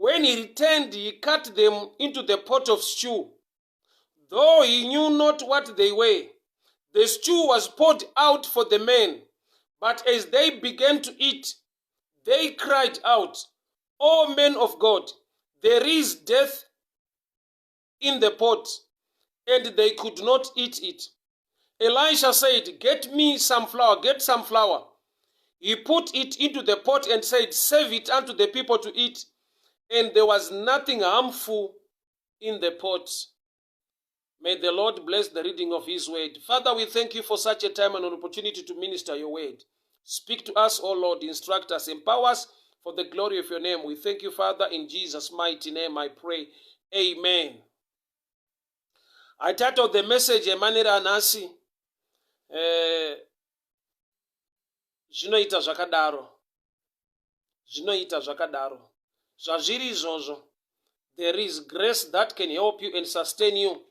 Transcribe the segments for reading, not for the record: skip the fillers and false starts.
When he returned, he cut them into the pot of stew. Though he knew not what they were, the stew was poured out for the men. But as they began to eat, they cried out, O men of God, there is death in the pot, and they could not eat it. Elisha said, get me some flour, get some flour. He put it into the pot and said, save it unto the people to eat. And there was nothing harmful in the pot. May the Lord bless the reading of his word. Father, we thank you for such a time and an opportunity to minister your word. Speak to us, O Lord, instruct us, empower us for the glory of your name. We thank you, Father, in Jesus' mighty name I pray. Amen. I titled the message, Emanera Nasi, Zvinoita zvakadaro. Zvinoita zvakadaro. Zvazviri izvozvo. There is grace that can help you and sustain you.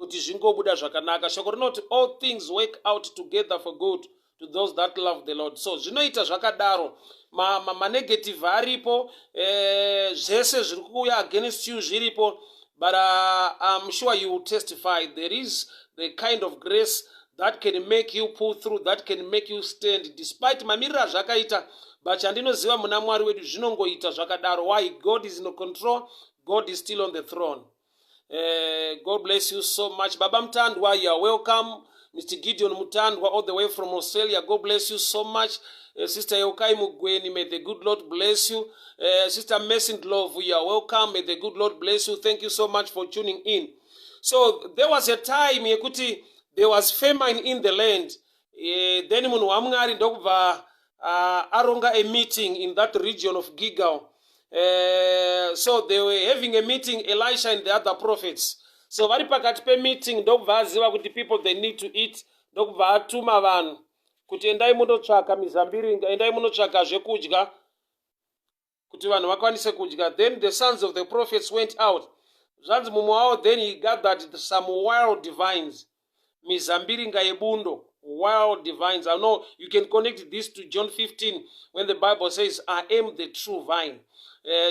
Kuti zvingobuda zvakanaka. Shoko rinoti all things work out together for good to those that love the Lord. So zvinoita zvakadaro. Negative aripo, zvese zviri kuuya against you zviripo, but I'm sure you will testify there is the kind of grace that can make you pull through, that can make you stand despite mamirira zvakaita. But chandinoziva muna Mwari wedu zvinongoita zvakadaro. Why? God is in control. God is still on the throne. God bless you so much. Baba Mtandwa, you are welcome. Mr. Gideon Mutandwa, all the way from Australia. God bless you so much. Sister Yokai Mugweni, may the good Lord bless you. Sister Mason Love, you are welcome. May the good Lord bless you. Thank you so much for tuning in. So there was a time, Yekuti, there was famine in the land. Then munhu waMwari ndokubva aronga a meeting in that region of Gilgal. So they were having a meeting, Elisha and the other prophets. So vari pakati pe meeting ndokubva aziva kuti people they need to eat. Ndokubva atuma vanhu kuti endai munotsvaka mizambiringa, endai munotsvaka zvekudya kuti vanhu vakwanise kudya. Then the sons of the prophets went out. Zvanzi mumwe wavo, then he gathered some wild vines, mizambiringa yebundo, wild vines. I know you can connect this to John 15 when the Bible says, I am the true vine.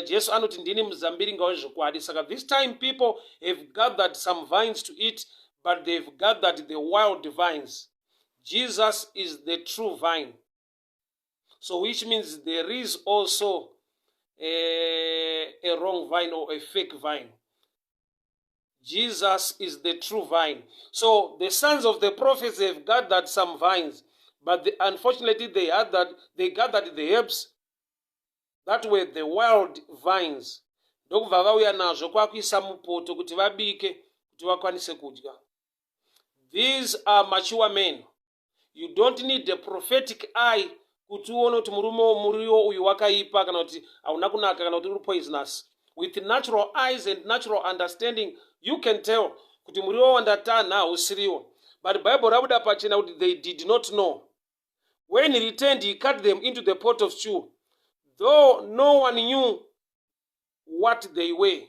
Jesu anoti ndini muzambiringa wezvokwadi. Saka this time people have gathered some vines to eat, but they've gathered the wild vines. Jesus is the true vine. So which means there is also a wrong vine or a fake vine. Jesus is the true vine. So the sons of the prophets have gathered some vines, but unfortunately they gathered the herbs that were the wild vines. Ndokubva vauya nazvo kwakuisa mupoto kuti vabike kuti vakwanise kudya. These are mature men. You don't need a prophetic eye kuti uone kuti muriwo uyu wakaipa kana kuti hauna kunaka kana kuti uri poisonous. With natural eyes and natural understanding, you can tell kuti muriwo wandatana hausiriwo. But Bible rabuda pachena kuti they did not know. When he returned, he cut them into the pot of stew, though no one knew what they were.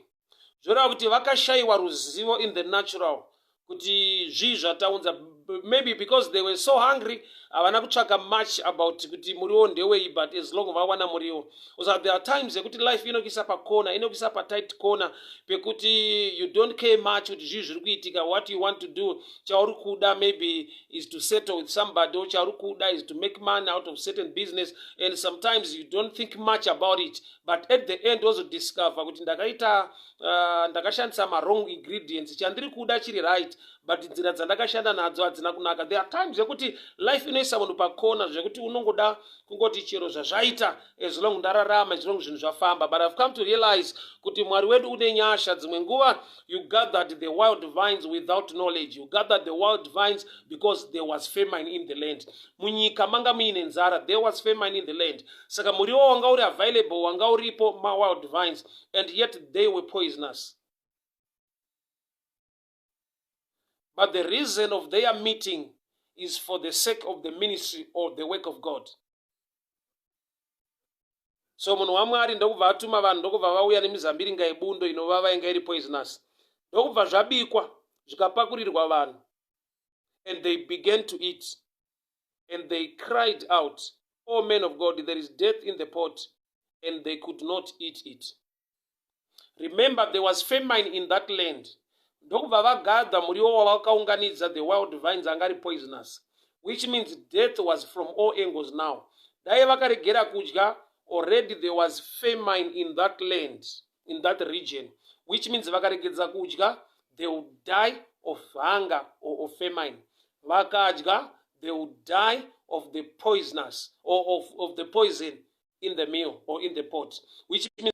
Zvoreva kuti vakashaiwa ruzivo in the natural kuti zvii zvataunza. Maybe because they were so hungry, havana kutsvaka much about kuti muriwo ndewei, but as long vawana muriwo. So there are times kuti life inokisa pakona, inokisa pa tight corner, pekuti you don't care much kuti zvii zviri kuitika. What you want to do, chauri kuda maybe is to settle with somebody, or chauri kuda is to make money out of certain business, and sometimes you don't think much about it. But at the end also discover kuti ndakashandisa wrong ingredients, chandiri kuda chiri right, but nzira dzandakashanda nadzo hadzina kunaka. There are times yekuti life inoisa munhu pakona zvekuti unongoda kungoti chero zvazvaita as long ndararama, as long zvinhu zvafamba. But I've come to realize kuti Mwari wedu une nyasha. Dzimwe nguva you gathered the wild vines without knowledge. You gathered the wild vines because there was famine in the land. Munyika manga muine nzara, there was famine in the land. Saka muriwo wanga uri available, wanga uripo ma wild vines, and yet they were poisonous. But the reason of their meeting is for the sake of the ministry or the work of God. So munhu waMwari ndokubva atuma vanhu, ndokubva vauya nemizambiringa yebundo inova vainga iri poisonous. Ndokubva zvabikwa zvikapakurirwa vanhu, and they began to eat, and they cried out, O men of God, there is death in the pot, and they could not eat it. Remember, there was famine in that land. Ndokubva vagadha muriwo wavakaunganidza, the wild vines angari poisonous, which means death was from all angles now. Dai vakaregera kudya, already there was famine in that land, in that region, which means vakaregedza kudya, they would die of hunger or of famine. Vakadya, they would die of the poisonous or of the poison in the meal or in the pot, which means,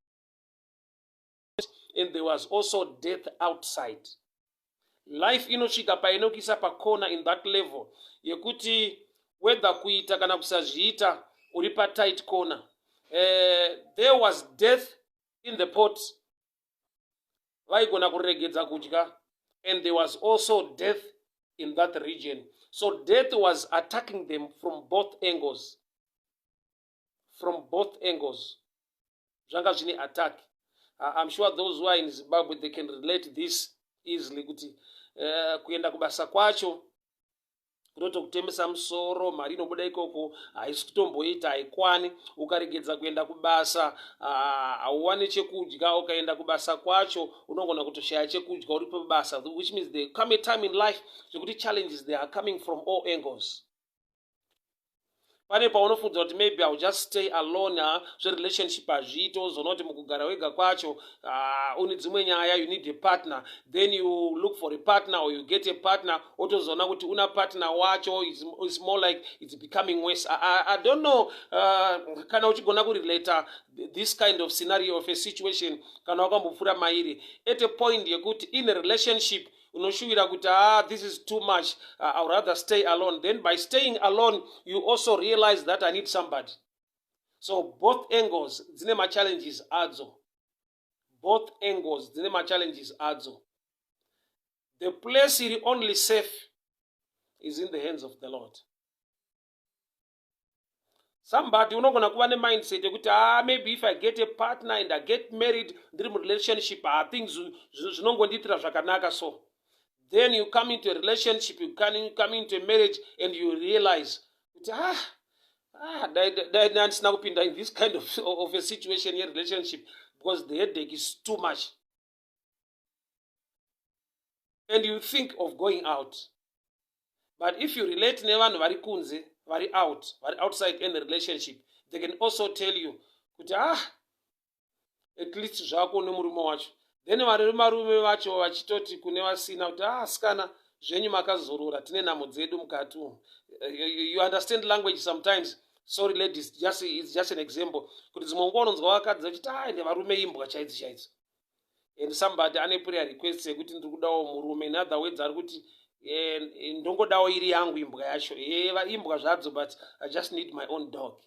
and there was also death outside. Life inosvika painokisa pakona in that level yekuti whether kuita kana kusazviita uri patight corner. There was death in the pot, vaigona kuregedza kudya, and there was also death in that region. So death was attacking them from both angles. From both angles. Zvanga zvine attack. I'm sure those who are in Zimbabwe, they can relate this easily. Kuti kuenda kubasa kwacho kutoto kutemesa musoro, mari inobuda ikoko haisi kutomboita, haikwani. Ukaregedza kuenda kubasa hauwani chekudya, ukaenda kubasa kwacho unogona kutoshaya chekudya uri pabasa, which means there come a time in life zvekuti challenges they are coming from all angles. Pane paunofunza kuti maybe I'll just stay alone, zverelationship hazviiti, ozoona kuti mukugara wega kwacho une dzimwe nyaya, you need a partner, then you look for a partner or you get a partner, otozoona kuti una partner wacho, it's more like it's becoming worse. I don't know kana uchigona kurelate this kind of scenario of a situation kana wakambopfuura mairi at a point yekuti in a relationship unoshuvira kuti this is too much, I would rather stay alone. Then by staying alone you also realize that I need somebody. So both angles dzine challenges adzo. Both angles dzine challenges adzo. The place iri only safe is in the hands of the Lord. Somebody unogona kuva nemindset yekuti maybe if I get a partner and I get married, ndiri relationship, things zvinongondiitira zvakanaka so. Then you come into a relationship, you come into a marriage, and you realize, handisina kupinda in this kind of a situation here, relationship, because the headache is too much. And you think of going out. But if you relate nevanhu vari kunze, vari outside in the relationship, they can also tell you, at least zvako nemurume wacho. Then varume vacho vachitoti kune vasina kuti asikana zvenyu makazorora, tine nhamo dzedu mukati umu. You understand language sometimes. Sorry ladies, it's just an example. Kuti dzimwe nguva unonzwa vakadzi vachiti ende varume imbwa chaidzo. And somebody ane prayer request yekuti ndiri kudawo murume. In other words ari kuti ndongodawo iri yangu imbwa yacho. Imbwa zvadzo, but I just need my own dog.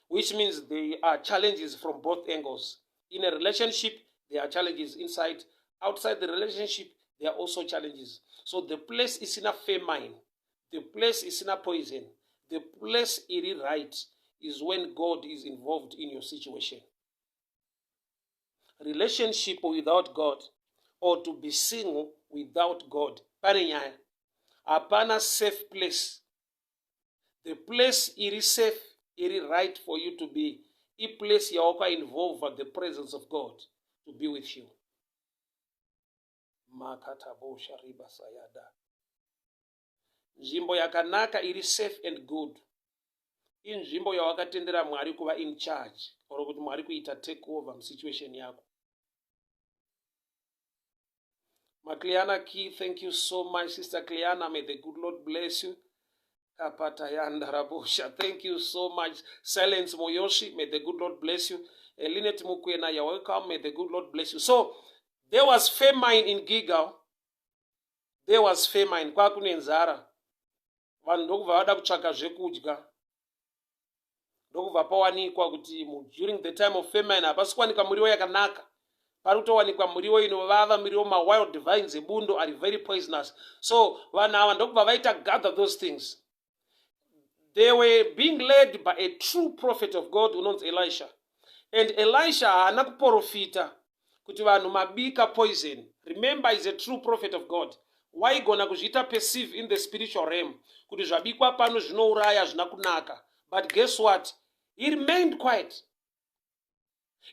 Which means there are challenges from both angles. In a relationship, there are challenges inside. Outside the relationship, there are also challenges. So the place is in a famine. The place is in a poison. The place it is right is when God is involved in your situation. Relationship without God, or to be single without God, apana safe place. The place it is safe, it is right for you to be. A place you are involved with the presence of God to be with you. Nzvimbo yakanaka iri safe and good. Inzvimbo yawakatendera Mwari kuva in charge, or kuti Mwari kuita take over situation yako. Macleana Key, thank you so much, Sister Cleana. May the good Lord bless you. Kapatayanda Rabosha, thank you so much. Silence Moyoshi, may the good Lord bless you. Elinet Mukwena, you're welcome. May the good Lord bless you. So, there was famine in Gilgal. There was famine. Kwa kune nzara. Vanhu ndokubva vada kutsvaka zvekudya. Ndokubva pawanikwa kuti during the time of famine hapasi kuwanikwa muriwo yakanaka. Pari kutowanikwa muriwo inovava, muriwo wild vines ebundo are very poisonous. So vanhu ava ndokubva vaita gather those things. They were being led by a true prophet of God unonzi Elisha. And Elisha haana kuprofita kuti vanhu mabika poison. Remember, he's a true prophet of God. Waigona kuzviita perceive in the spiritual realm kuti zvabikwa pano zvinouraya zvina kunaka. But guess what? He remained quiet.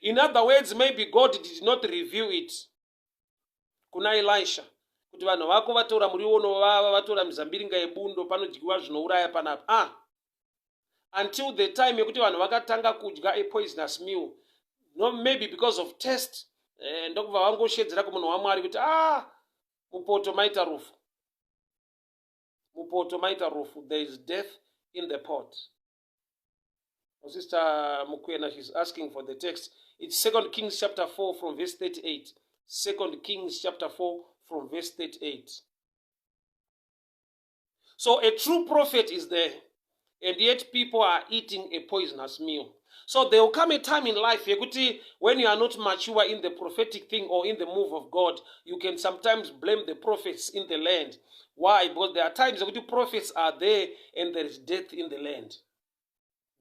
In other words, maybe God did not reveal it kuna Elisha kuti vanhu vako vatora muriwo unovava, vatora mizambiringa yebundo, panodyiwa zvinouraya panapa. Until the time yekuti vanhu vakatanga kudya a poisonous meal, no, maybe because of taste, ndokubva vangoshedzera kumunhu waMwari kuti mupoto maita rufu, mupoto maita rufu, there is death in the pot. Sister Mukwena, she's asking for the text. It's 2 Kings chapter 4 from verse 38. 2 Kings chapter 4 from verse 38. So a true prophet is there, and yet people are eating a poisonous meal. So there will come a time in life when you are not mature in the prophetic thing or in the move of God, you can sometimes blame the prophets in the land. Why? Because there are times that prophets are there and there is death in the land.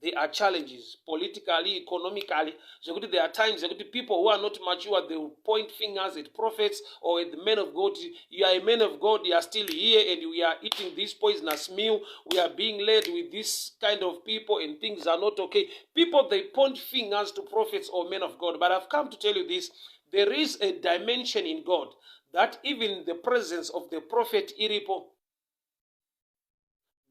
There are challenges, politically, economically. There are times that people who are not mature, they will point fingers at prophets or at the men of God. You are a man of God, you are still here, and we are eating this poisonous meal. We are being led with this kind of people, and things are not okay. People, they point fingers to prophets or men of God. But I've come to tell you this. There is a dimension in God that even the presence of the prophet Iripo,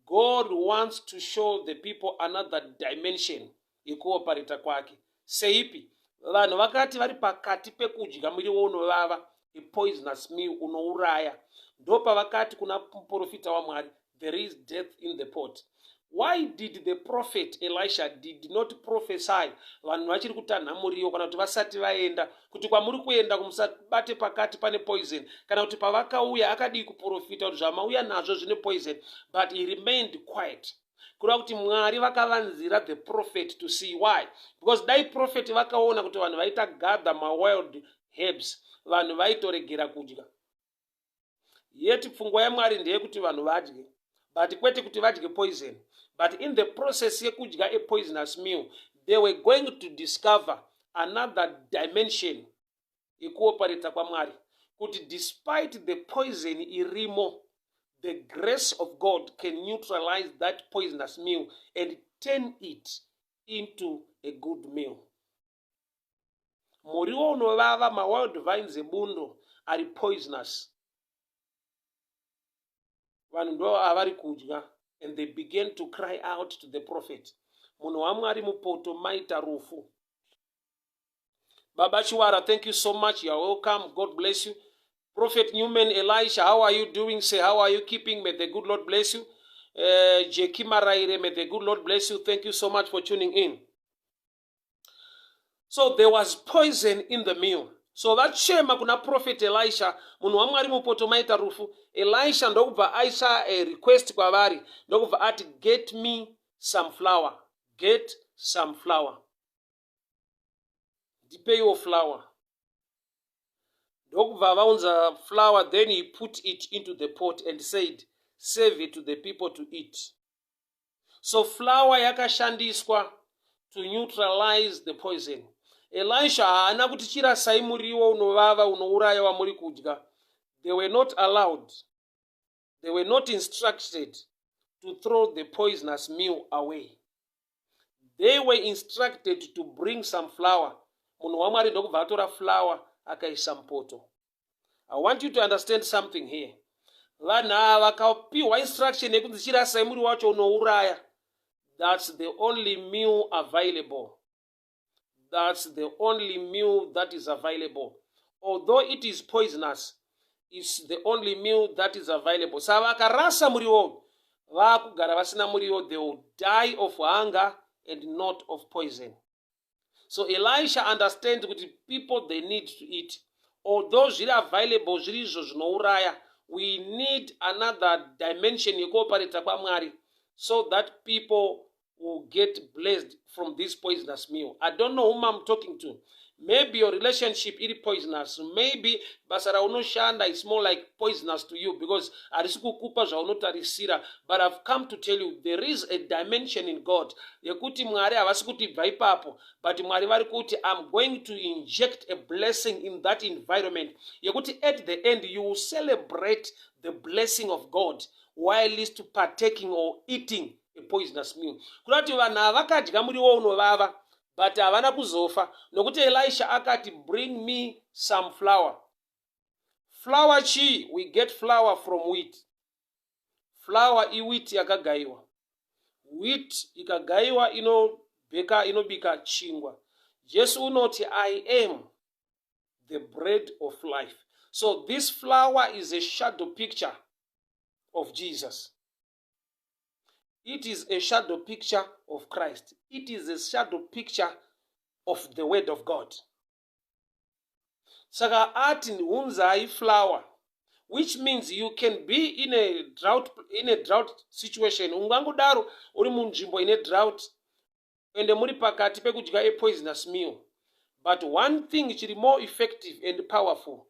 God wants to show the people another dimension ikuoparita kwake. Seipi, vanhu vakati vari pakati pekudya muriwo unovava, a poisonous meal unouraya, ndopa vakati kuna muprofita waMwari, there is death in the pot. Why did the prophet Elisha did not prophesy vanhu vachiri kutanha muriwo kana kuti vasati vaenda kuti kwamuri kuenda kumusabate pakati pane poison, kana kuti pavakauya akadii kuprofita kuti zvamauya nazvo zvine poison, but he remained quiet. Kureva kuti Mwari vakavanzira the prophet to see. Why? Because dai prophet vakaona kuti vanhu vaita gather ma wild herbs, vanhu vaitoregera kudya. Yet pfungwa yaMwari ndeyekuti vanhu vadye, but kwete kuti vadye poison. But in the process yekudya a poisonous meal, they were going to discover another dimension ikuoparita kwaMwari, kuti despite the poison irimo, the grace of God can neutralize that poisonous meal and turn it into a good meal. Muriwo unovava, ma wild vines ebundo are poisonous. Vanhu ndo avari kudya, and they began to cry out to the prophet. Munhu waMwari mupoto maita rufu. Baba Chiwara, thank you so much. You are welcome. God bless you. Prophet Newman, Elisha, how are you doing? Say, how are you keeping? May the good Lord bless you. Jekima Raire, may the good Lord bless you. Thank you so much for tuning in. So there was poison in the meal. So that shema kuna prophet Elisha, munhu waMwari mupoto maita rufu. Elisha ndokubva aisa a request kwavari, ndokubva ati get me some flour. Get some flour. Ndipe your flour. Ndokubva vaunza flour, then he put it into the pot and said, save it to the people to eat. So flour yakashandiswa to neutralize the poison. Elisha haana kuti chirasai muriwo unovava unouraya wamuri kudya. They were not allowed, they were not instructed to throw the poisonous meal away. They were instructed to bring some flour. Munhu waMwari ndokubva atora flour akaisa mupoto. I want you to understand something here. Vanhu ava vakapiwa instruction yekunzi chirasai muriwo wacho unouraya. That's the only meal available. That's the only meal that is available. Although it is poisonous, it's the only meal that is available. So vakarasa muriwo, vakugara vasina muriwo, they will die of hunger and not of poison. So Elisha understands that people, they need to eat. Although zviri available, zvirizvo zvinouraya, we need another dimension yekuoparita kwaMwari so that people will get blessed from this poisonous meal. I don't know whom I'm talking to. Maybe your relationship is poisonous. Maybe basara unoshanda is more like poisonous to you because arisikukupa zvaunotarisira. But I've come to tell you there is a dimension in God. Yekuti Mwari havasi kuti bva ipapo, but Mwari vari kuti I'm going to inject a blessing in that environment. Yekuti at the end you will celebrate the blessing of God while least partaking or eating a poisonous meal. Kurati vanhu vakadya muriwo unovava, but havana kuzofa nokuti Elisha akati bring me some flour. Flour chi, we get flour from wheat. Flour wheat yakagaiwa. Wheat ikagaiwa inobika chingwa. Jesu unoti I am the bread of life. So this flour is a shadow picture of Jesus. It is a shadow picture of Christ. It is a shadow picture of the word of God. Saka ati unzai flour, which means you can be in a drought situation. Ungangodaro uri munzvimbo ine drought ende muri pakati pekudya a poisonous meal. But one thing chiri more effective and powerful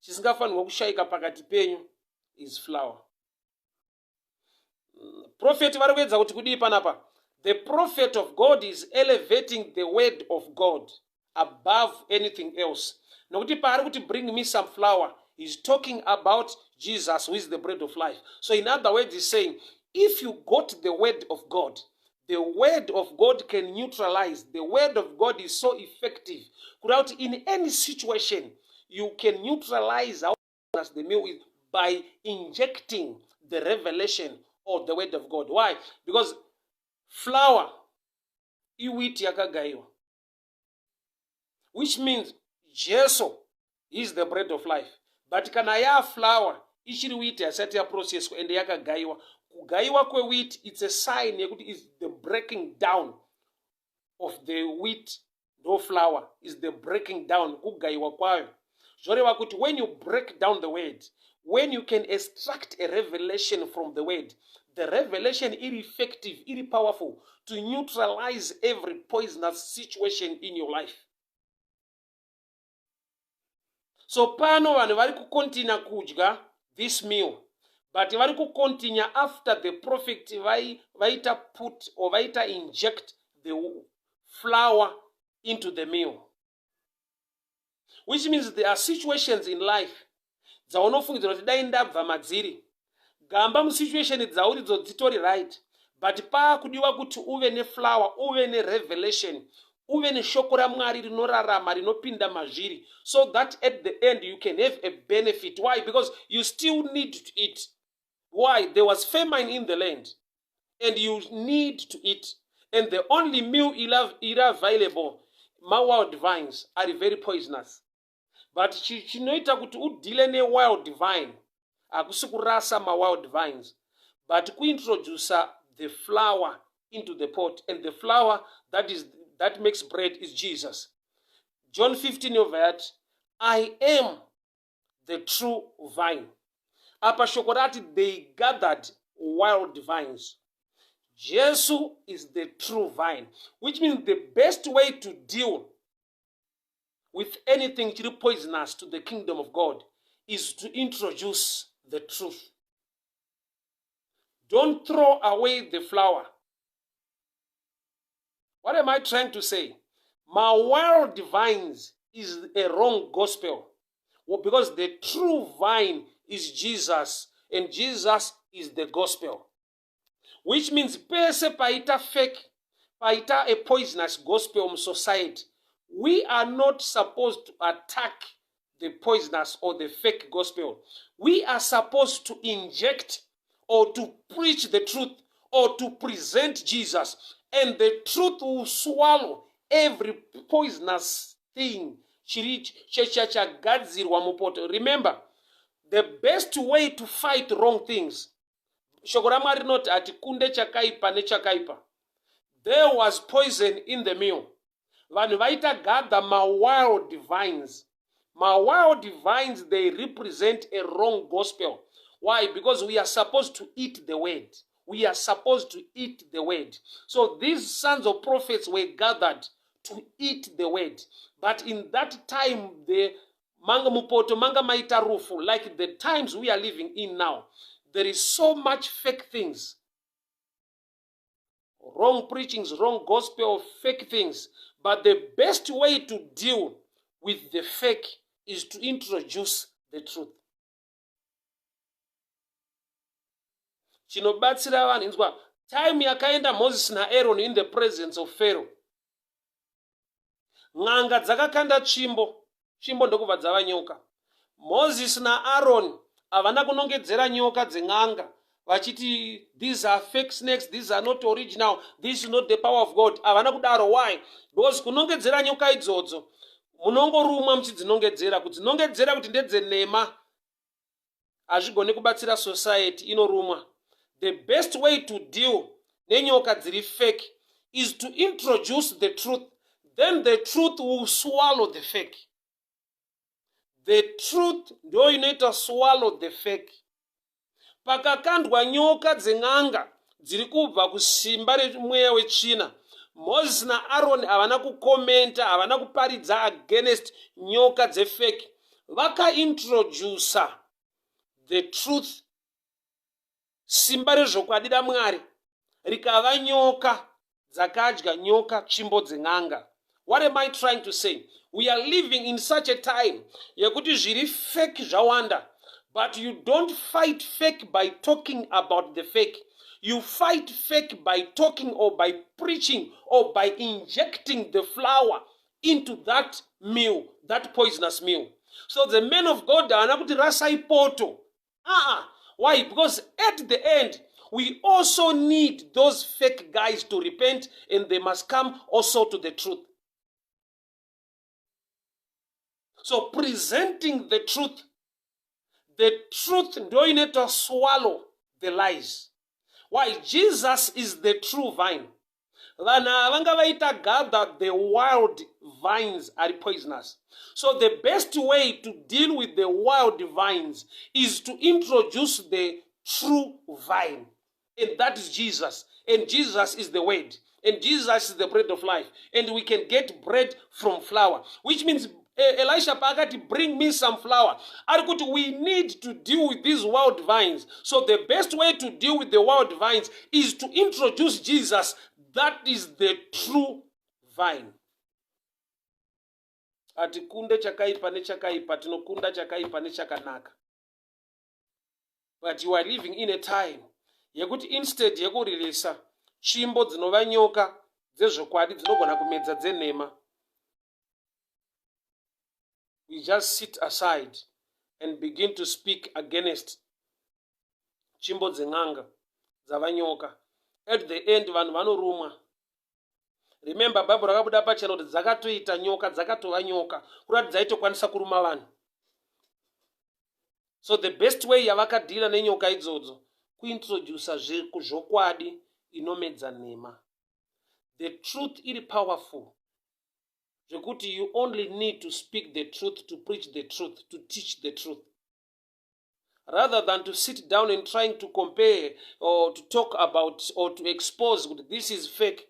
chisingafanirwa kushaika pakati penyu is flour. Prophet vari kuedza kuti kudii panapa? The prophet of God is elevating the word of God above anything else. Nokuti paari kuti bring me some flour, he's talking about Jesus, who is the bread of life. So in other words, he's saying, if you got the word of God, the word of God can neutralize. The word of God is so effective. Without in any situation, you can neutralize how the meal is by injecting the revelation of the word of God. Why? Because flour, iwheat yakagaiwa, which means Jesus is the bread of life. But kana ya flour, ichiri wheat yasati ya process and yakagaiwa. Kugaiwa kwe wheat, it's a sign yekuti is the breaking down of the wheat, no flour, is the breaking down. Kugaiwa kwayo. Zvoreva kuti when you break down the word, when you can extract a revelation from the word, the revelation is effective, is powerful to neutralize every poisonous situation in your life. So pano vanhu vari kukontinua kudya this meal, but vari kukontinua after the prophet vaita put or vaita inject the flour into the meal. Which means there are situations in life dzaunofungidzira kuti dai ndabva madziri gamba musituation dzauridzo dzitori right, but paakudiwa kuti uve neflour, uve nerevelation, uve neshoko raMwari rinorarama rinopinda mazviri, so that at the end you can have a benefit. Why? Because you still need to eat. Why? There was famine in the land and you need to eat, and the only meal available, my wild vines are very poisonous. But chinoita kuti udile ne wild vine akusi kurasa ma wild vines, but kuintroduce the flour into the pot, and the flour that makes bread is Jesus. John 15 over that, I am the true vine. Apa shokorati they gathered wild vines. Jesus is the true vine, which means the best way to deal with anything poisonous to the kingdom of God is to introduce the truth. Don't throw away the flour. What am I trying to say? My wild vines is a wrong gospel. Well, because the true vine is Jesus, and Jesus is the gospel. Which means pese paita fake, paita a poisonous gospel in society. We are not supposed to attack the poisonous or the fake gospel. We are supposed to inject or to preach the truth or to present Jesus. And the truth will swallow every poisonous thing. Remember, the best way to fight wrong things, there was poison in the meal. Vanhu vaita gather my wild vines. My wild vines, they represent a wrong gospel. Why? Because we are supposed to eat the word. We are supposed to eat the word. So these sons of prophets were gathered to eat the word. But in that time, the manga mupoto, manga maita rufu, like the times we are living in now, there is so much fake things. Wrong preachings, wrong gospel, fake things. But the best way to deal with the fake is to introduce the truth. Chinobatsira vanhu inzwa time yakaenda Moses na Aaron in the presence of Pharaoh. n'anga dzakakanda tsvimbo, tsvimbo ndokubva dzava nyoka. Moses naAaron havana kunongedzera nyoka dzen'anga vachiti these are fake snakes, these are not original, this is not the power of God. Havana kudaro. Why? Because kunongedzera nyoka idzodzo munongorumwa muchidzinongedzera. Kudzinongedzera kuti ndedzenema hazvigoni kubatsira society, inorumwa. The best way to deal nenyoka dziri fake is to introduce the truth. Then the truth will swallow the fake. The truth ndio inoita swallow the fake. Pakakandwa nyoka dzen'anga dziri kubva kusimba remweya wetsvina, Moses naAaron havana kukomenta, havana kuparidza against nyoka dzefake. Vakaintrodusa the truth, simba rezvokwadi raMwari rikava nyoka dzakadya nyoka tsvimbo dzen'anga. What am I trying to say? We are living in such a time yekuti zviri fake zvawanda, but you don't fight fake by talking about the fake. You fight fake by talking or by preaching or by injecting the flour into that meal, that poisonous meal. So the men of God are not rasai poto. Why? Because at the end, we also need those fake guys to repent, and they must come also to the truth. So presenting the truth ndio inoita swallow the lies. Why? Jesus is the true vine. Vana vanga vaita gather the wild vines are poisonous. So the best way to deal with the wild vines is to introduce the true vine. And that is Jesus. And Jesus is the word. And Jesus is the bread of life. And we can get bread from flour. Which means Elisha pakati, bring me some flour. We need to deal with these wild vines. So the best way to deal with the wild vines is to introduce Jesus. That is the true vine. Atikunde chakaipa nechakaipa, tinokunda chakaipa nechakanaka. But you are living in a time yekuti instead yekuririsa tsvimbo dzinova nyoka dzezvokwadi dzinogona kumedza dzenhema, we just sit aside and begin to speak against tsvimbo dzen'anga dzava nyoka. At the end, vanhu vanorumwa. Remember, Bible rakabuda pachena kuti dzakatoita nyoka, dzakatova nyoka, kuratidza itokwanisa kuruma vanhu. So the best way yavakadhila nenyoka idzodzo kuintroduce zvokwadi inomedza nhema. The truth iri powerful. Zvekuti you only need to speak the truth, to preach the truth, to teach the truth. Rather than to sit down and trying to compare or to talk about or to expose this is fake.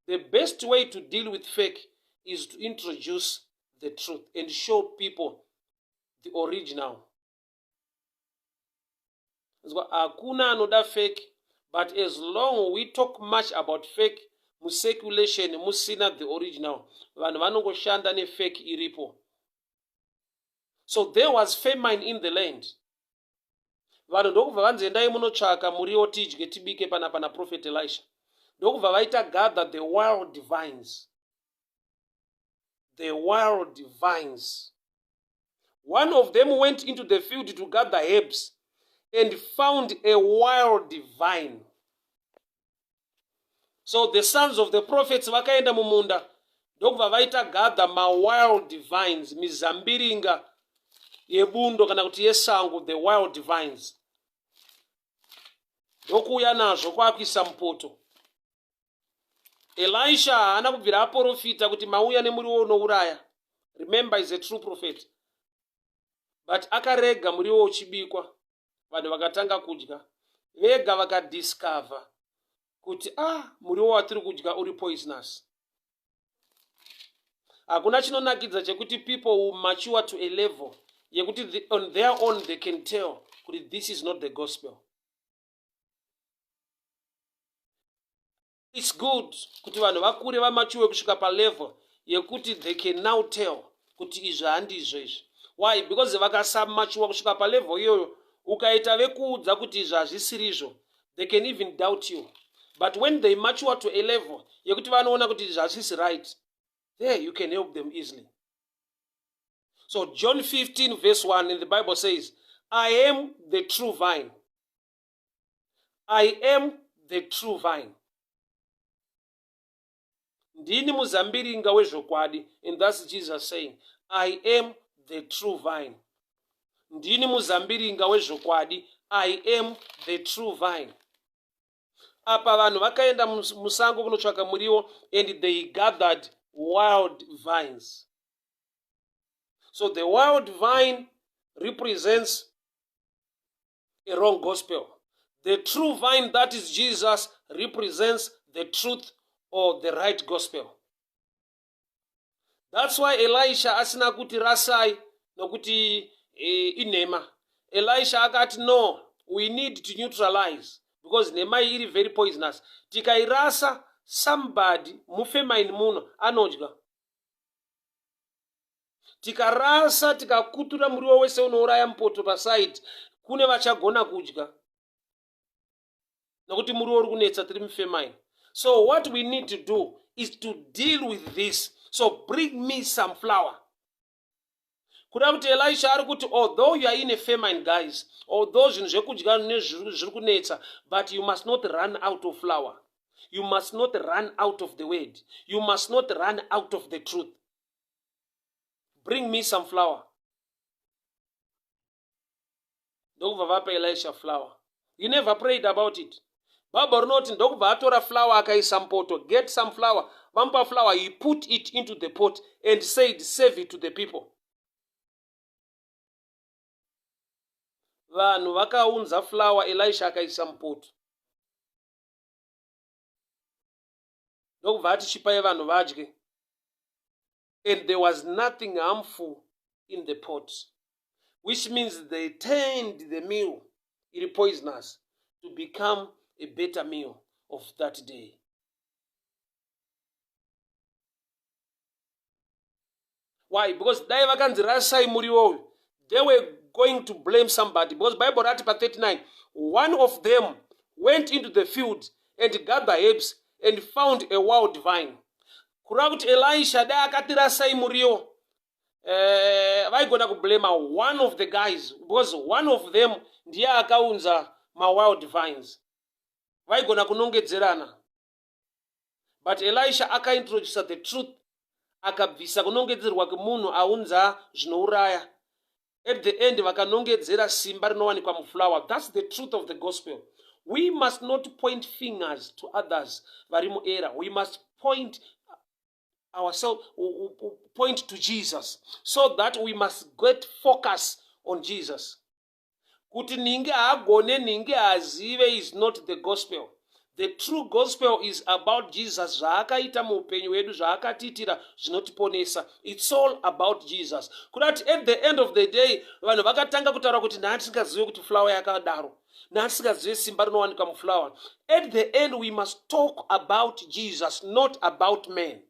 The best way to deal with fake is to introduce the truth and show people the original. Hakuna anoda fake, but as long we talk much about fake, museculation musina the original. Vanhu vanongoshanda ne fake iripo. So there was famine in the land. Vanhu ndokubva vanzendai munotsvaka muriwo tidye tibike pana prophet Elisha. Ndokubva vaita gather the wild vines. The wild vines. One of them went into the field to gather herbs and found a wild vine. So the sons of the prophets vakaenda mumunda ndokubva vaita gather ma wild vines, mizambiringa yebundo kana kuti yesango, the wild vines. Ndokuuya nazvo kwakuisa mupoto. Elisha haana kubvira aprofita kuti mauya nemuriwo unouraya. Remember, is a true prophet. But akarega muriwo uchibikwa, vanhu vakatanga kudya, vega vakadiscover kuti muriwo watiri kudya uri poisonous. Hakuna chinonakidza chekuti people will mature to a level yekuti on their own they can tell kuti this is not the gospel. It's good kuti vanhu vakure vamature kusvika pa level yekuti they can now tell kuti izvi handizvo izvi. Why? Because vakasamature kusvika pa level iyoyo, ukaita vekuudza kuti izvi hazvisirizvo, they can even doubt you. But when they mature to a level yekuti vanoona kuti izvi hazvisi right, there you can help them easily. So John 15 verse 1 in the Bible says, I am the true vine. I am the true vine. Ndini muzambiringa wezvokwadi. And that's Jesus saying, I am the true vine. Ndini muzambiringa wezvokwadi. I am the true vine. Apa vanhu vakaenda musango kunotsvaka muriwo, and they gathered wild vines. So the wild vine represents a wrong gospel. The true vine, that is Jesus, represents the truth or the right gospel. That's why Elisha asina kuti rasai nokuti inema. Elisha akati no, we need to neutralize because nema iri very poisonous. Tikairasa somebody mufemaini muno anodya. Tikarasa tikakutura muriwo wese unouraya mupoto paside kune vachagona kudya. Nokuti muriwo uri kunetsa tiri mufemaini. So what we need to do is to deal with this. So bring me some flour. Kuda kuti Elisha ari kuti although you are in a famine, guys, although zvinhu zvekudya zviri kunetsa, but you must not run out of flour. You must not run out of the word. You must not run out of the truth. Bring me some flour. Ndokubva vapa Elisha flour. You never prayed about it. Baba rinoti ndokubva atora flour akaisa mupoto. Get some flour. Vamupa flour, he put it into the pot and said, save it to the people. Vanhu vakaunza flour, Elisha akaisa mupoto. Ndokubva ati chipai vanhu vadye. And there was nothing harmful in the pot, which means they turned the meal, it poisonous, to become a better meal of that day. Why? Because they were going to blame somebody. Because Bible writes pa 39, one of them went into the field and gathered herbs and found a wild vine. Kurakuti Elisha da akatirasai muriwo. Vaigona kublame one of the guys because one of them ndiye akaunza ma wild vines. Vaigona kunongedzerana. But Elisha akaintroduce the truth. Akabvisa kunongedzerwa kwemunhu aunza zvinouraya. At the end vakanongedzera simba rinowanikwa muflower. That's the truth of the gospel. We must not point fingers to others vari muera. We must point ourselves, point to Jesus, so that we must get focus on Jesus. Kuti ninge agone ninge azive is not the gospel. The true gospel is about Jesus. Zvaakaita muupenyu hwedu, zvaakatiitira zvinotiponesa. It's all about Jesus. Kudati at the end of the day, vanhu vakatanga kutaura kuti ndatisingazive kuti flower yakadaro. Ndatisingazive simba rinowanikwa muflower. At the end, we must talk about Jesus, not about men.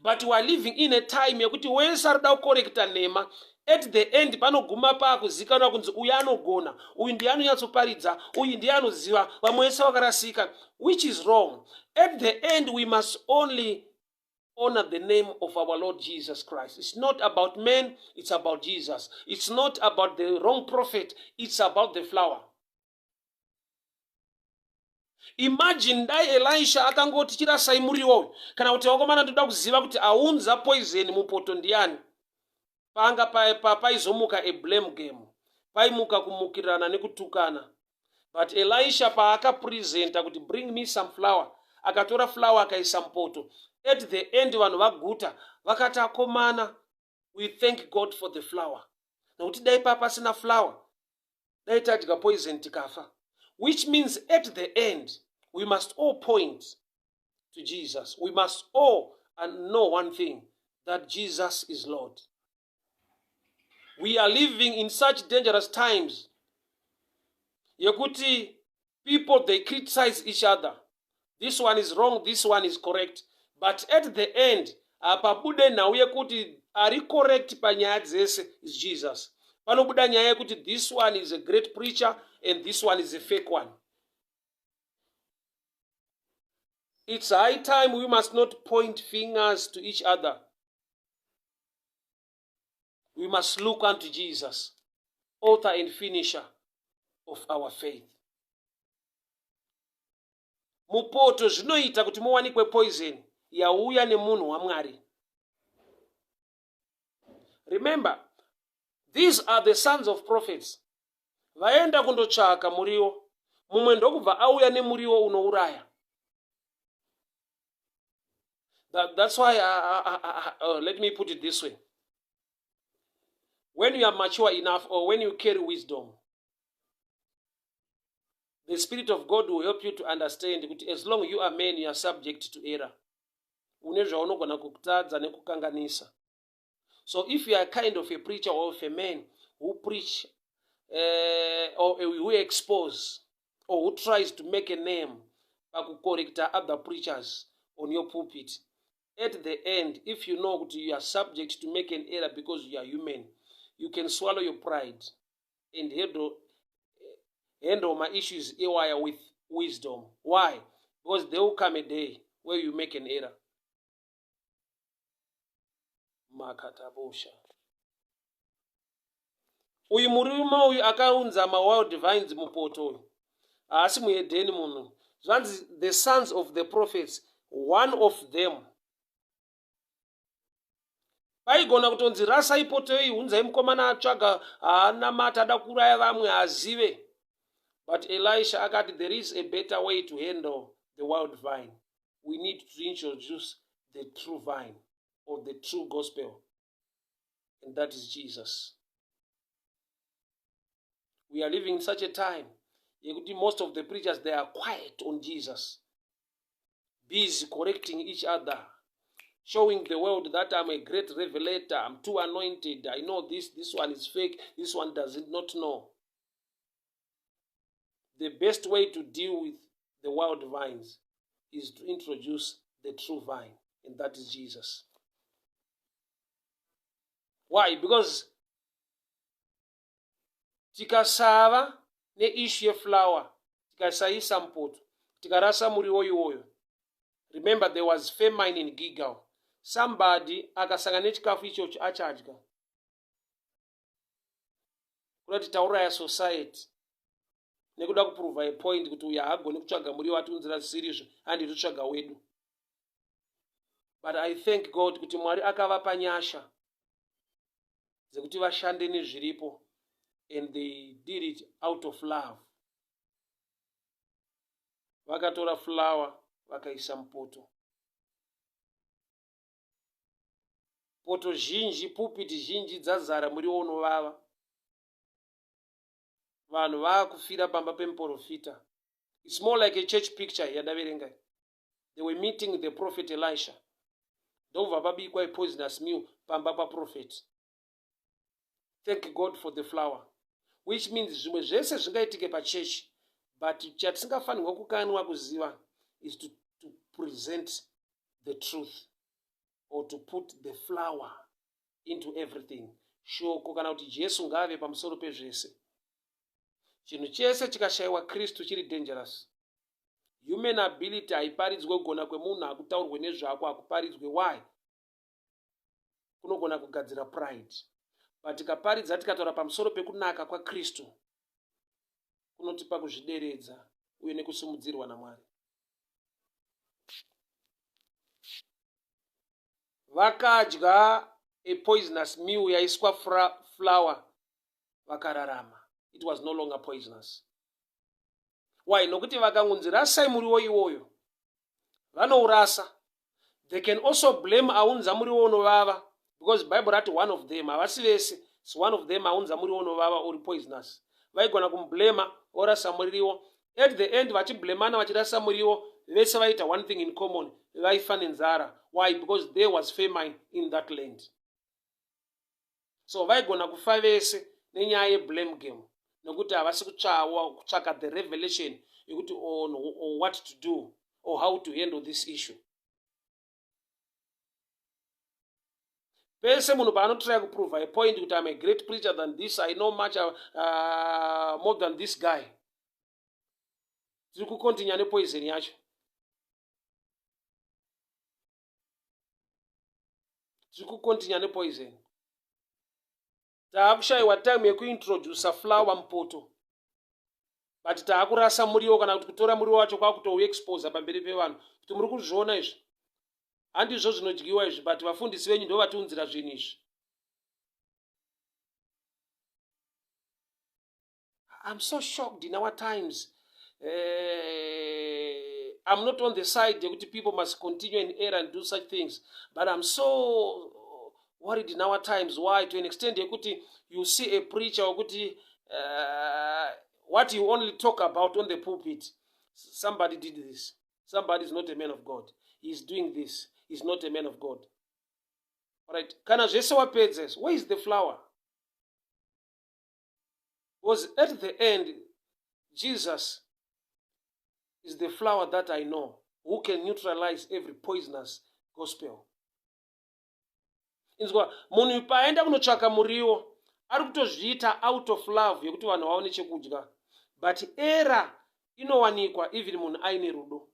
But we are living in a time yekuti wese arida kukorekta nema. At the end, panoguma pakuzikanwa kunzi uyu anogona, uyu ndiye anonyatsoparidza, uyu ndiye anoziva, vamwe vese vakarasika, which is wrong. At the end, we must only honor the name of our Lord Jesus Christ. It's not about men, it's about Jesus. It's not about the wrong prophet, it's about the flower. Imagine dai Elisha akangoti chirasai muriwo, kana kuti wakomana ndoda kuziva kuti aunza poison mupoto ndiani. Panga paizomuka a blame game. Paimuka kumukirana nekutukana. But Elisha paakapresenta kuti bring me some flour. Akatora flour akaisa mupoto. At the end vanhu vaguta vakati akomana, we thank God for the flour. Nokuti dai papasina flour, dai tadya poison tikafa. Which means at the end, we must all point to Jesus. We must all know one thing, that Jesus is Lord. We are living in such dangerous times. Yekuti people, they criticize each other. This one is wrong, this one is correct. But at the end, pabude nauye kuti ari correct panyaya dzese is Jesus. Panobuda nyaya yekuti this one is a great preacher and this one is a fake one. It's high time we must not point fingers to each other. We must look unto Jesus, author and finisher of our faith. Mupoto zvinoita kuti muwanikwe poison yauya nemunhu waMwari. Remember, these are the sons of prophets. Vaenda kundotsvaka muriwo, mumwe ndokubva auya nemuriwo unouraya. That's why, let me put it this way. When you are mature enough, or when you carry wisdom, the Spirit of God will help you to understand that as long as you are man, you are subject to error. So if you are kind of a preacher or of a man who preach or who expose or who tries to make a name by correct other preachers on your pulpit, at the end, if you know that you are subject to make an error because you are human, you can swallow your pride and handle my issues with wisdom. Why? Because there will come a day where you make an error. Makatabosha. Uyu murume uyu akaunza wild vines mupoto uyu. Asi muedheni munhu. Zvanzi the sons of the prophets, one of them. Paigona kutonzi rasa ipoto iyi hunzai mukomana atsvaga haanamata ada kuraya vamwe azive. But Elisha akati there is a better way to handle the wild vine. We need to introduce the true vine or the true gospel. And that is Jesus. We are living in such a time. Most of the preachers, they are quiet on Jesus. Busy correcting each other. Showing the world that I'm a great revelator. I'm too anointed. I know this one is fake. This one does not know. The best way to deal with the wild vines is to introduce the true vine. And that is Jesus. Why? Because tikasava neissue yeflower, tikasaisa mupoto, tikarasa muriwo iwoyo. Remember, there was famine in Gilgal. Somebody akasangana nechikafu ichocho achadya. Kuti tauraya society. Nekuda kuprova a point kuti uya hagoni kutsvaga muriwo atiunzira sirizvo handi totsvaga wedu. But I thank God kuti Mwari akavapa nyasha dzekuti vashande nezviripo, and they did it out of love. Vakatora flour vakaisa mupoto. Poto zhinji, pulpit zhinji dzazara muriwo unovava. Vanhu vaakufira pamba pemuprofita. It's more like a church picture yadaverenga. They were meeting the prophet Elisha. Ndobva pabikwa poisonous meal pamba paprophet. Thank God for the flour. Which means zvimwe zvese zvingaitike pachechi, but chatisingafanirwa kukanwa kuziva is to present the truth or to put the flour into everything. Shoko kana kuti Jesu ngave pamusoro pezvese. Chinhu chese chikashayiwa Kristu chiri dangerous. Human ability haiparidzwe kugona kwemunhu hakutaurwe nezvako hakuparidzwe. Why? Kunogona kugadzira pride. But tikaparidza tikataura pamusoro pekunaka kwaKristu, kunotipa kuzvideredza uye nekusumudzirwa naMwari. Vakadya a poisonous meal yaiswa flour vakararama. It was no longer poisonous. Why? Nokuti vakangunzi rasai muriwo iwoyo, vanourasa. They can also blame aunza muriwo unovava, because Bible rati one of them, havasi vese, so one of them aunza muriwo unovava uri poisonous. Vaigona kumublema orasa muriwo. At the end vachiblemana vachirasa muriwo, vese vaita one thing in common, vaifa nenzara. Why? Because there was famine in that land. So vaigona kufa vese nenyaya yeblame game. Nokuti havasi kutsvaka the revelation yokuti or what to do or how to handle this issue. Pese munhu paanotry kuprove a point kuti I'm a great preacher than this, I know much more than this guy. Tiri kukontinya nepoison yacho. tiri kukontinya nepoison. Taakushayiwa time yekuintrodusa flower mupoto, but taakurasa muriwo kana kuti kutora muriwo wacho kwakutouexposa pamberi pevanhu kuti muri kuzviona izvi. Handizvo zvinodyiwa izvi, but vafundisi venyu ndo vatiunzira zvinhu izvi. I'm so shocked in our times. I'm not on the side that people must continue in error and do such things, but I'm so worried in our times. Why? To an extent, you see a preacher, what you only talk about on the pulpit. Somebody did this. Somebody is not a man of God. He's doing this. He's not a man of God. All right. Where is the flower? Because at the end, Jesus is the flower that I know, who can neutralize every poisonous gospel. Inzwa, munhu paenda kunotsvaka muriwo, ari kutozviita out of love yekuti vanhu vaone chekudya. But error inowanikwa even munhu aine rudo.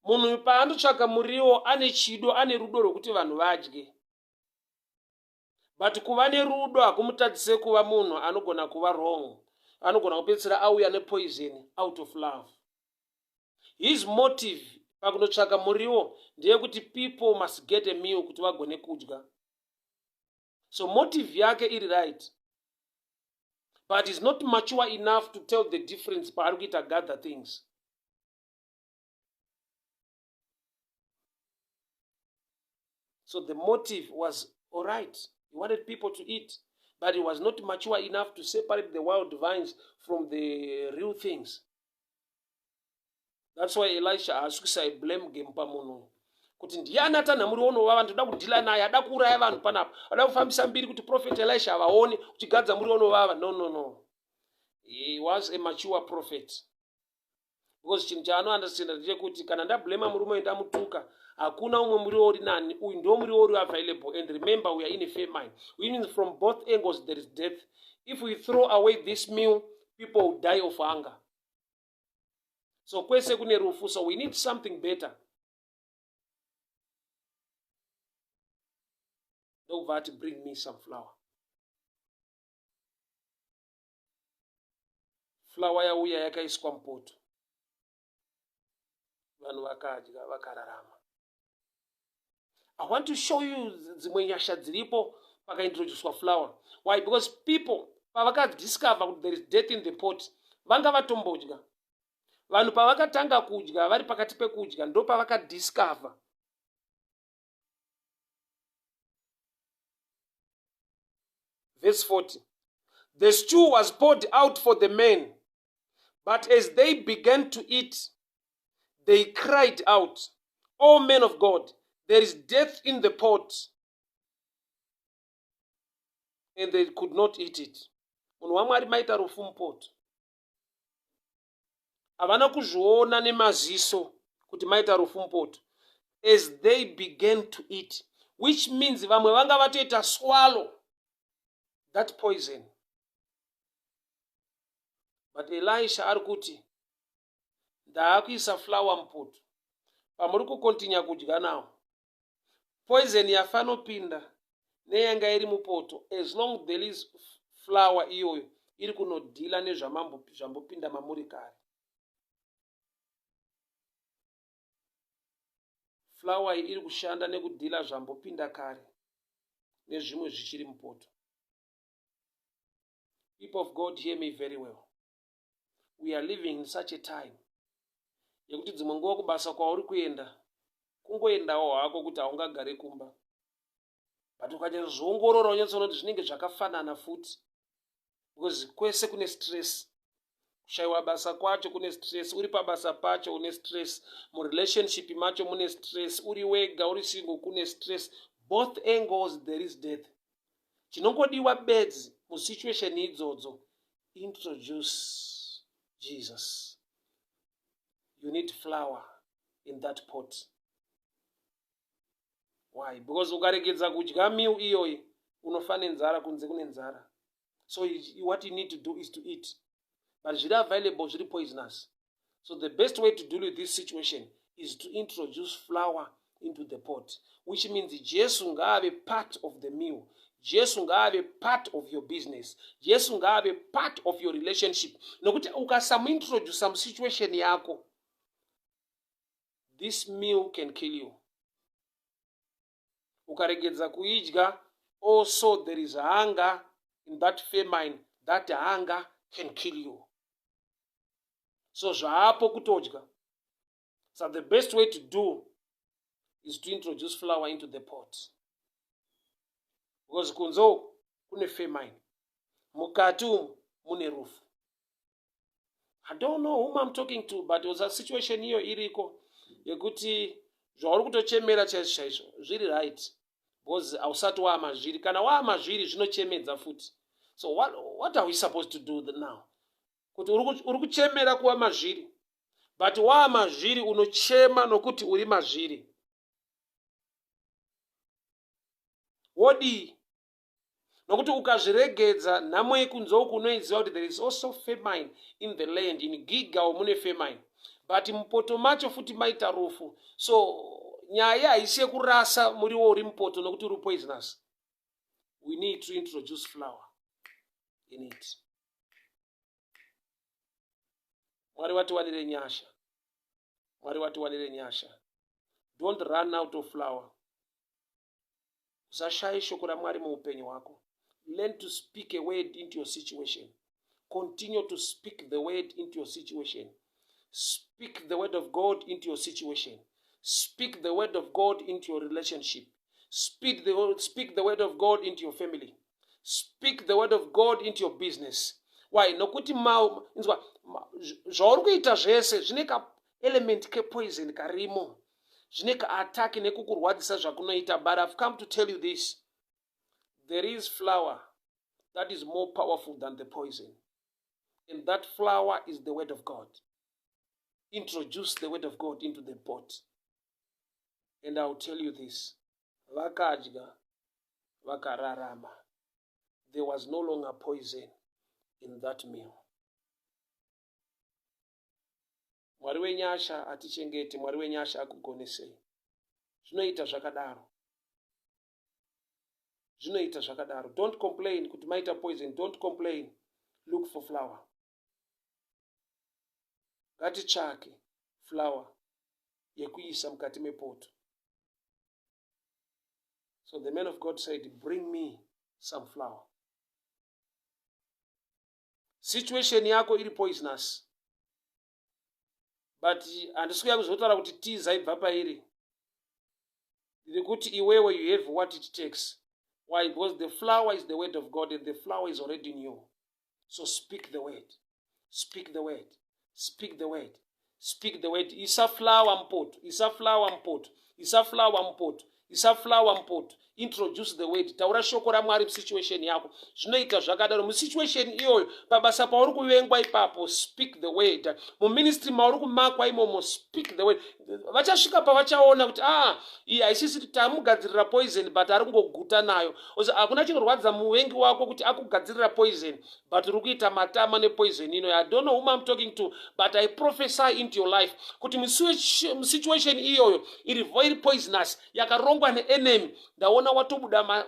Munhu paandotsvaka muriwo ane chido, ane rudo rwekuti vanhu vadye. But kuva nerudo hakumutadzise kuva munhu anogona kuva wrong. Anogona kupedzisira auya nepoison out of love. His motive pakunotsvaka muriwo ndeyekuti people must get a meal kuti vagone kudya. So motive yake iri right. But is not mature enough to tell the difference paari kuita gather things. So the motive was all right. He wanted people to eat, but he was not mature enough to separate the wild vines from the real things. That's why Elisha asks, I blame game pamunhu. Kuti ndiani atana muri unovava ndoda kudhila naye, ada kuuraya vanhu panapo, ada kufambisa mbiri kuti prophet Elisha vaone uchigadza muri unovava. No. He was a mature prophet. Because chinhu chaanounderstanda ndechekuti kana ndablema murume ndamutuka, hakuna umwe muriwo uri nani, uyu ndo muriwo uri available. And remember, we are in a famine. Which means from both angles there is death. If we throw away this meal, people will die of hunger. So kwese kune rufu, so we need something better. Over to bring me some flour. Flour yauya yakaiswa mupoto. Vanhu vakadya vakararama. I want to show you dzimwe nyasha dziripo pakaintroduced flour. Why? Because people pavakadiscover kuti there is death in the pot, vanga vatombodya. Vanhu pavakatanga kudya vari pakati pekudya ndo pavakadiscover. Verse 40. The stew was poured out for the men, but as they began to eat, they cried out, O men of God, there is death in the pot. And they could not eat it. Munhu waMwari maita rufu mupoto. Havana kuzviona nemaziso kuti maita rufu mupoto. As they began to eat, which means vamwe vanga vatoita swallow that poison. But Elisha ari kuti ndaakuisa flour mupoto. Pamuri kukontinya kudya nawo, poison yafanopinda neyanga iri mupoto, as long there is flour iyoyo iri kunodhila nezvambopinda mamuri kare. Flour iri kushanda nekudhila zvambopinda kare nezvimwe zvichiri mupoto. People of God, hear me very well. We are living in such a time yekuti dzimwe nguva kubasa kwauri kuenda kungoendawo hako kuti haungagare kumba, but ukanyazviongorora unyatsoona kuti zvinenge zvakafanana futi, because kwese kune stress. Kushayiwa basa kwacho kune stress, uri pabasa pacho une stress, murelationship macho mune stress, uri wega uri single kune stress. Both angles there is death. Chinongodiwa bedzi musituation idzodzo, introduce Jesus. You need flour in that pot. Why? Because ukaregedza kudya meal iyoyi unofa nenzara, kunze kune nzara. So what you need to do is to eat. But zviri available zviri poisonous. So the best way to deal with this situation is to introduce flour into the pot, which means Jesu ngaave part of the meal. Jesu ngaave part of your business. Jesu ngaave part of your relationship. Nokuti ukasamuintroduce some situation yako, this meal can kill you. Ukaregedza kuidya, also there is hunger in that famine. That hunger can kill you. So zvaapo kutodya. So the best way to do is to introduce flour into the pot. Because kunzo kune famine. Mukati mune rufu. I don't know whom I'm talking to, but it was a situation hiyo iriko yekuti zvauri kutochemera chaizvo zviri right. Because ausati waamazviri. Kana waamazviri zvinochemedza futi. So what are we supposed to do now? Kuti uri kuchemera kuwa mazviri. But waamazviri unochema nokuti uri mazviri. Wodi. Nokuti ukazviregedza nhamo yekunzo kunoiziva kuti there is also famine in the land. In Gilgal mune famine. But mupoto macho futi maita rufu. So nyaya haisi yekurasa muriwo uri mupoto nokuti uri poisonous. We need to introduce flour in it. Mwari watiwanire nyasha. Mwari watiwanire nyasha. Don't run out of flour. Usashaye shoko raMwari muupenyu wako. Learn to speak a word into your situation. Continue to speak the word into your situation. Speak the word of God into your situation. Speak the word of God into your relationship. Speak the word of God into your family. Speak the word of God into your business. Why? Nokuti zvauri kuita zvese zvine ka element ke poison karimo. Zvine ka attack nekukurwadzisa zvakunoita. But I've come to tell you this. There is flour that is more powerful than the poison. And that flour is the word of God. Introduce the word of God into the pot. And I'll tell you this. Vakadya, vakararama. There was no longer poison in that meal. Mwari wenyasha atichengete, Mwari wenyasha akugonesei. Zvinoita zvakadaro. Zvinoita zvakadaro. Don't complain kuti maita poison. Don't complain. Look for flour. Ngatichake flour yekuisa mukati mepoto. So the man of God said, bring me some flour. Situation yako iri poisonous. But handisikuya kuzotaura kuti tiza ibva pairi. Ndiri kuti iwewe you have what it takes. Why? Because the flour is the word of God and the flour is already in you. So speak the word. Speak the word. Speak the word. Speak the word. Isa flour mpot. Isa flour mpot. Isa flour mpot. Isa flour mpot. Introduce the word. Taura shoko raMwari situation yako. Zvinoita zvakadaro musituation iyoyo. Pabasa pauri kuvengwa ipapo. Speak the word. Muministry mauri kumakwa imomo. Speak the word. Vachasvika pavachaona kuti iyi haisisi tamugadzirira poison but ari kungoguta nayo. Hakuna chinorwadza muvengi wako kuti akugadzirira poison but uri kuita matama nepoison ino. I don't know whom I'm talking to, but I prophesy into your life kuti musituation iyoyo iri very poisonous yakarongwa neenemy. Ndaona watobuda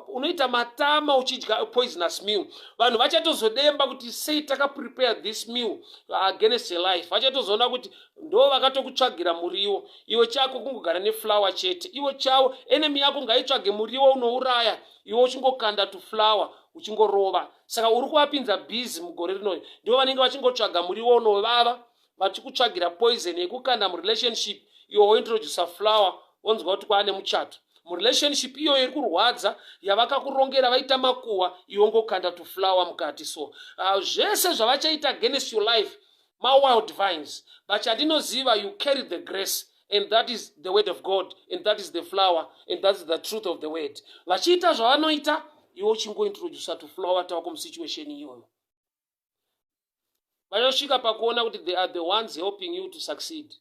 unoita matama uchidya poisonous meal. Vanhu vachatozodemba kuti sei takaprepare this meal against your life. Vachatozoona kuti ndo vakatokutsvagira muriwo. Iwe chako kungogara neflour chete. Iwe chavo enemy yako ngaitsvage muriwo unouraya. Iwe uchingokanda to flour uchingorova. Saka uri kuvapinza busy mugore rino. Ndivo vanenge vachingotsvaga muriwo unovava vachikutsvagira poison yekukanda murelationship. Iwe wointroduce flour wonzwa kuti kwaane muchato. Murelationship iyo iri kurwadza yavakakurongera vaita makuwa iwe ngokanda to flour mukati. So zvese zvavachaita against your life wild vines, but chandinoziva you carry the grace, and that is the word of God, and that is the flour, and that is the truth of the word. Vachiita zvavanoita iwe uchingointroduce to flour tawako musituation iyoyo. Vachasvika pakuona kuti they are the ones helping you to succeed.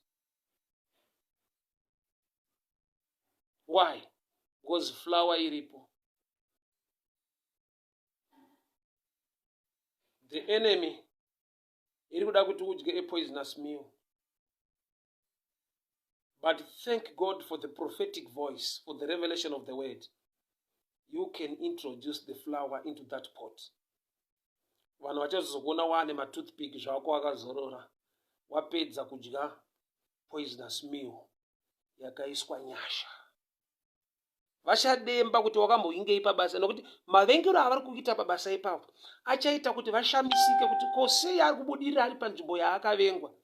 Why? Because flour iripo. The enemy iri kuda kuti udye a poisonous meal. But thank God for the prophetic voice, for the revelation of the word. You can introduce the flour into that pot. Vanhu vachazokuona waane matoothpick zvako wakazorora wapedza kudya poisonous meal yakaiswa nyasha. Vachademba kuti wakamboingei pabasa, nokuti mavengero avari kuita pabasa ipapo achaita kuti vashamisike kuti ko sei ari kubudirira ari panzvimbo yaakavengwa.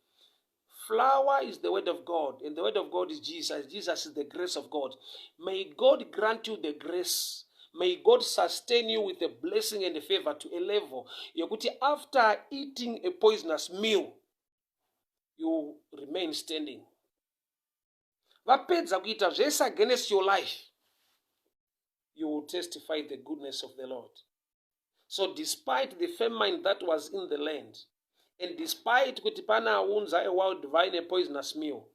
Flour is the word of God, and the word of God is Jesus. Jesus is the grace of God. May God grant you the grace. May God sustain you with a blessing and a favor to a level yokuti after eating a poisonous meal, you remain standing. Vapedza kuita zvese against your life, you will testify the goodness of the Lord. So despite the famine that was in the land, and despite kuti pana unza a wild vine a poisonous meal,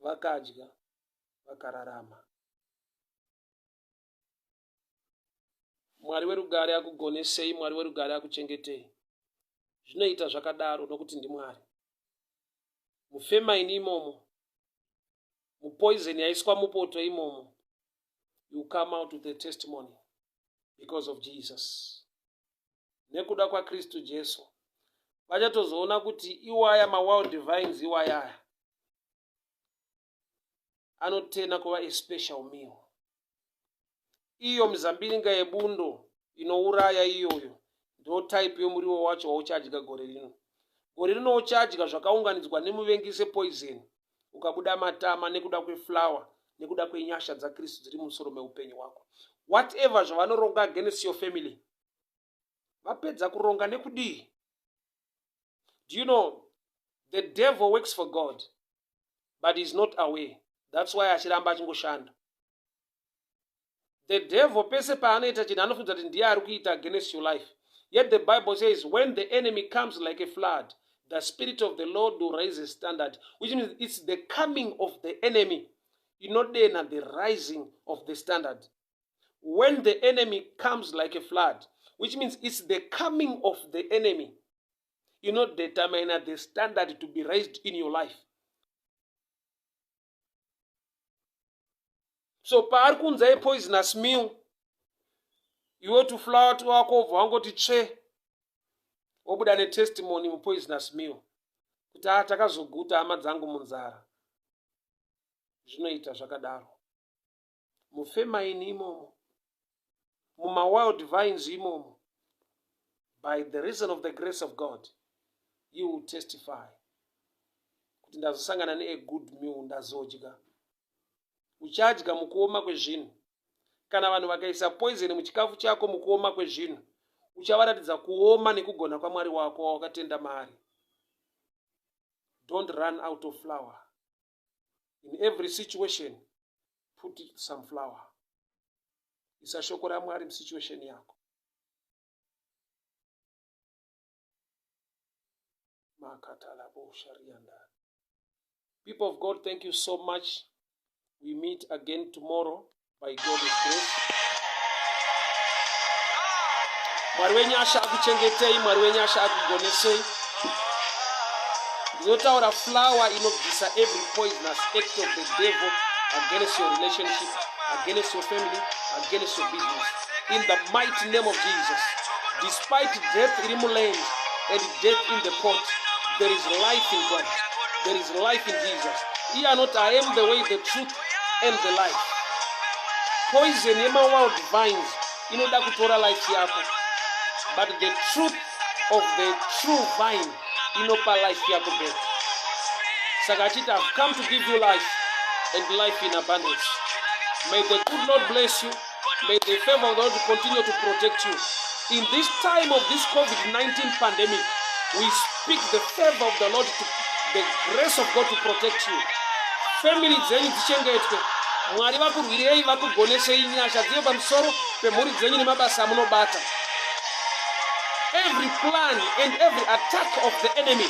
vakadya vakararama. Mwari werugare akugonesei, Mwari werugare akuchengetei. Zvinoita zvakadaro nokuti ndimwari. Mufemaini imomo, mupoison yaiswa mupoto imomo, you come out with a testimony because of Jesus. Nekuda kwa Kristu Jesu vachatozoona kuti iwaya mawild vines iwaya anotena kuva a special meal. Iyo mzambiringa yebundo inouraya iyoyo ndo type yomuriwo wacho wauchadya gore rino. Gore rino uchadya zvakaunganidzwa nemuvengi sepoison, ukabuda matama nekuda kweflour nekuda kwenyasha dzaKristu dziri musoro meupenyu hwako. Whatever zvavanoronga against your family, vapedza kuronga nekudii. Do you know the devil works for God but is not aware? That's why achiramba achingoshanda. The devil pese paanoita chinhu anofunga kuti ndiye ari kuita against your life. Yet the Bible says when the enemy comes like a flood, the Spirit of the Lord will raise a standard, which means it's the coming of the enemy, not the rising of the standard. When the enemy comes like a flood, which means it's the coming of the enemy, determine the standard to be raised in your life. So paari kunza poisonous meal, iwe to flour to wako obva wangoti tsve, wobuda netestimony mupoisonous meal kuti takazoguta hama dzangu munzara. Zvinoita zvakadaro mufemaini imomo, mumawild vines imomo. By the reason of the grace of God, you will testify kuti ndazosangana ne a good meal ndazodya. Uchadya mukuoma kwezvinhu. Kana vanhu vakaisa poison muchikafu chako mukuoma kwezvinhu, uchavaratidza kuoma nekugona kwaMwari wako wawakatenda maari. Don't run out of flour. In every situation, put some flour. Isa shoko raMwari musituation yako. People of God, thank you so much. We meet again tomorrow by God's grace. Mwari wenyu asha akuchengetei, Mwari wenyu asha akugonesei. Ndinotaura flour inobvisa every poisonous act of the devil against your relationship, against your family, against your business. In the mighty name of Jesus. Despite death in the land and death in the pot, there is life in God. There is life in Jesus. Ye are not, I am the way, the truth, and the life. Poison yema wild vines inoda kutora life yako, but the truth of the true vine inopa life yako better. Sakachita, I've come to give you life and life in abundance. May the good Lord bless you. May the favor of the Lord continue to protect you. In this time of this COVID-19 pandemic, we speak the favor of the Lord, the grace of God to protect you. Family dzenyu dzichengetwe. Mwari vakurwirei, vakugonesei nyasha dzive pamusoro pemhuri dzenyu nemabasa amunobata. Every plan and every attack of the enemy